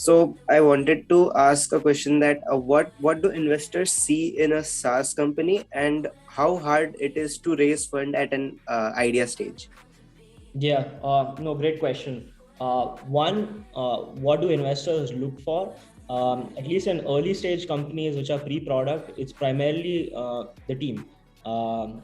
So I wanted to ask a question that what do investors see in a SaaS company, and how hard it is to raise fund at an idea stage? Yeah, no, great question. What do investors look for? At least in early stage companies which are pre-product, it's primarily the team.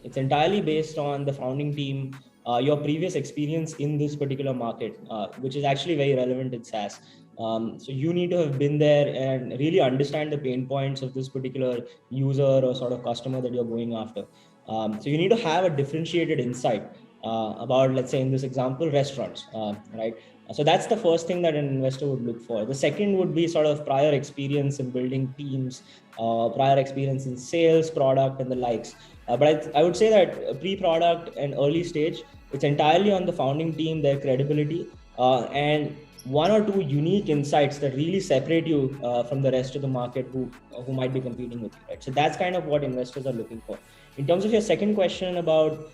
It's entirely based on the founding team, your previous experience in this particular market, which is actually very relevant in SaaS. So you need to have been there and really understand the pain points of this particular user or sort of customer that you're going after. So you need to have a differentiated insight about, let's say in this example, restaurants, right? So that's the first thing that an investor would look for. The second would be sort of prior experience in building teams, prior experience in sales, product, and the likes. But I would say that pre-product and early stage, it's entirely on the founding team, their credibility, and one or two unique insights that really separate you from the rest of the market who might be competing with you, right? So that's kind of what investors are looking for. In terms of your second question about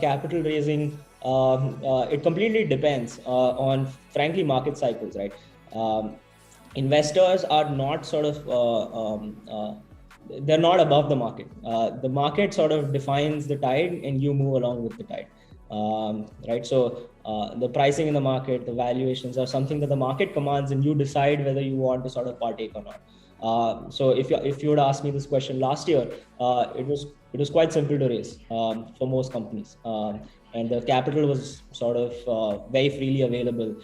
capital raising, it completely depends on, frankly, market cycles, right? Investors are not sort of they're not above the market. The market sort of defines the tide, and you move along with the tide, right? So the pricing in the market, the valuations are something that the market commands, and you decide whether you want to sort of partake or not. So if you would ask me this question last year, it was quite simple to raise for most companies, and the capital was sort of very freely available,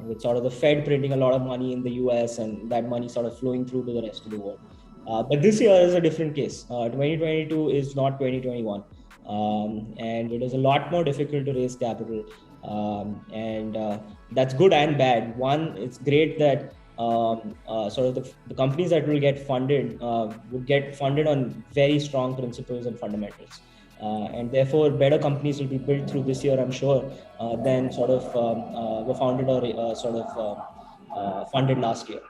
with sort of the Fed printing a lot of money in the US and that money sort of flowing through to the rest of the world. But this year is a different case. 2022 is not 2021, and it is a lot more difficult to raise capital, and that's good and bad. One, it's great that sort of the companies that will get funded would get funded on very strong principles and fundamentals. And therefore, better companies will be built through this year, I'm sure, than sort of were founded or funded last year.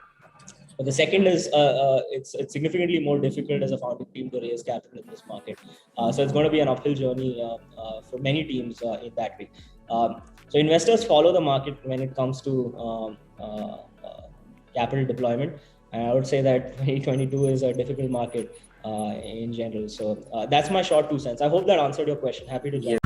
But the second is it's significantly more difficult as a founding team to raise capital in this market. So it's going to be an uphill journey for many teams in that way. So investors follow the market when it comes to capital deployment. And I would say that 2022 is a difficult market in general. So that's my short 2 cents. I hope that answered your question. Happy to jump.